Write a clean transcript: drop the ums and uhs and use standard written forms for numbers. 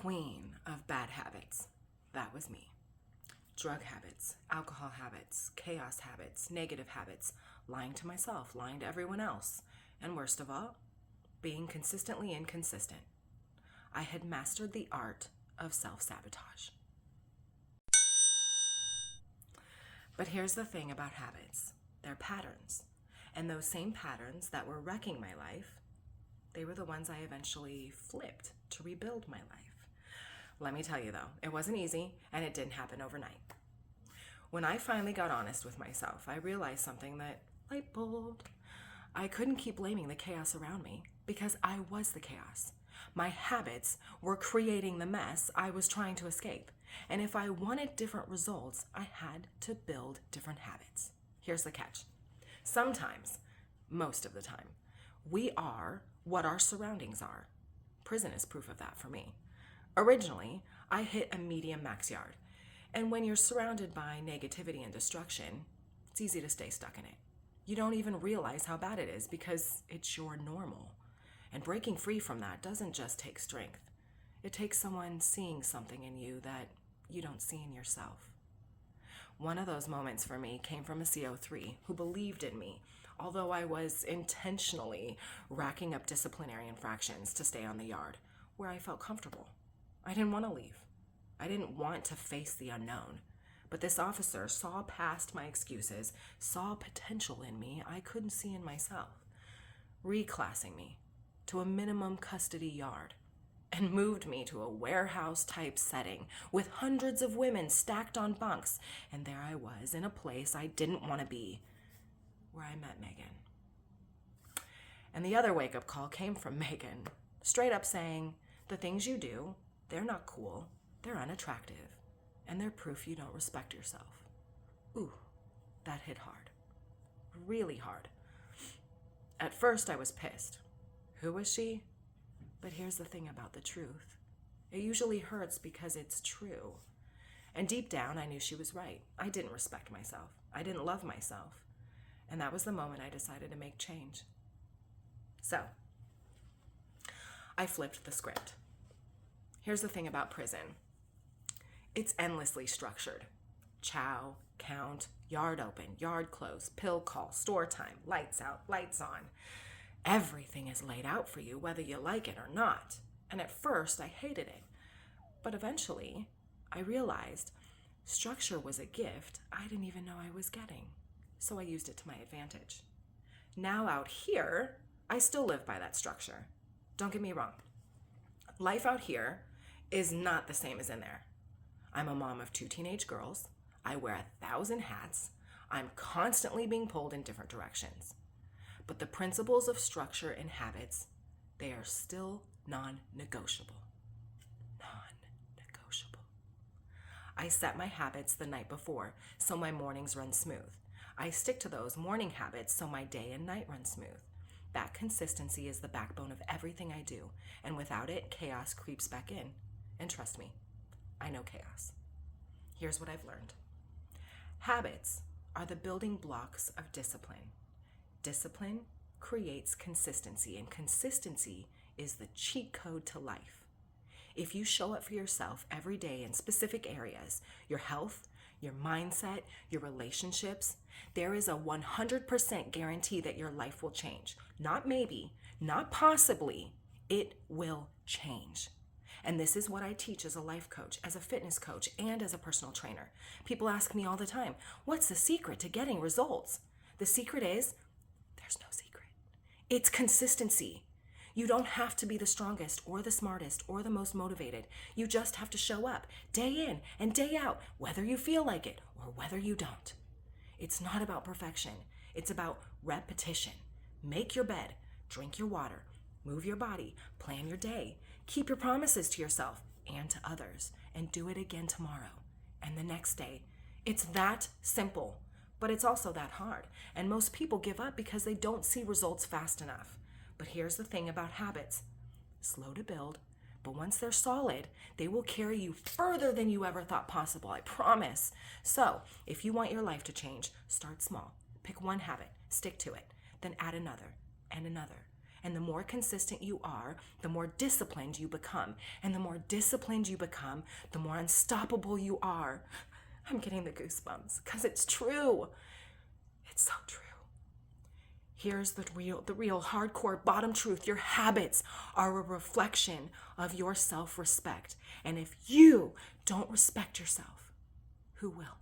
queen of bad habits. That was me. Drug habits, alcohol habits, chaos habits, negative habits, lying to myself, lying to everyone else, and worst of all, being consistently inconsistent. I had mastered the art of self-sabotage. But here's the thing about habits. They're patterns. And those same patterns that were wrecking my life, they were the ones I eventually flipped to rebuild my life. Let me tell you though, it wasn't easy and it didn't happen overnight. When I finally got honest with myself, I realized something that, light bulb, I couldn't keep blaming the chaos around me because I was the chaos. My habits were creating the mess I was trying to escape. And if I wanted different results, I had to build different habits. Here's the catch. Sometimes, most of the time, we are what our surroundings are. Prison is proof of that for me. Originally, I hit a medium max yard. And when you're surrounded by negativity and destruction, it's easy to stay stuck in it. You don't even realize how bad it is because it's your normal. And breaking free from that doesn't just take strength. It takes someone seeing something in you that you don't see in yourself. One of those moments for me came from a CO3 who believed in me, although I was intentionally racking up disciplinary infractions to stay on the yard, where I felt comfortable. I didn't want to leave. I didn't want to face the unknown. But this officer saw past my excuses, saw potential in me I couldn't see in myself, reclassing me to a minimum custody yard, and moved me to a warehouse-type setting with hundreds of women stacked on bunks, and there I was in a place I didn't want to be, where I met Megan. And the other wake-up call came from Megan, straight up saying, the things you do, they're not cool, they're unattractive, and they're proof you don't respect yourself. Ooh, that hit hard. Really hard. At first I was pissed. Who was she? But here's the thing about the truth. It usually hurts because it's true. And deep down, I knew she was right. I didn't respect myself. I didn't love myself. And that was the moment I decided to make change. So, I flipped the script. Here's the thing about prison. It's endlessly structured. Chow, count, yard open, yard close, pill call, store time, lights out, lights on. Everything is laid out for you, whether you like it or not. And at first, I hated it. But eventually, I realized structure was a gift I didn't even know I was getting. So I used it to my advantage. Now out here, I still live by that structure. Don't get me wrong. Life out here is not the same as in there. I'm a mom of 2 teenage girls. I wear 1,000 hats. I'm constantly being pulled in different directions. But the principles of structure and habits, they are still non-negotiable. Non-negotiable. I set my habits the night before so my mornings run smooth. I stick to those morning habits so my day and night run smooth. That consistency is the backbone of everything I do, and without it, chaos creeps back in. And trust me, I know chaos. Here's what I've learned. Habits are the building blocks of discipline. Discipline creates consistency, and consistency is the cheat code to life. If you show up for yourself every day in specific areas, your health, your mindset, your relationships, there is a 100% guarantee that your life will change. Not maybe, not possibly, it will change. And this is what I teach as a life coach, as a fitness coach, and as a personal trainer. People ask me all the time, what's the secret to getting results? The secret is, there's no secret. It's consistency. You don't have to be the strongest or the smartest or the most motivated. You just have to show up day in and day out, whether you feel like it or whether you don't. It's not about perfection. It's about repetition. Make your bed, drink your water, move your body, plan your day, keep your promises to yourself and to others, and do it again tomorrow and the next day. It's that simple. But it's also that hard. And most people give up because they don't see results fast enough. But here's the thing about habits. Slow to build, but once they're solid, they will carry you further than you ever thought possible, I promise. So, if you want your life to change, start small. Pick one habit, stick to it, then add another and another. And the more consistent you are, the more disciplined you become. And the more disciplined you become, the more unstoppable you are. I'm getting the goosebumps because it's true. It's so true. Here's the real hardcore bottom truth. Your habits are a reflection of your self-respect. And if you don't respect yourself, who will?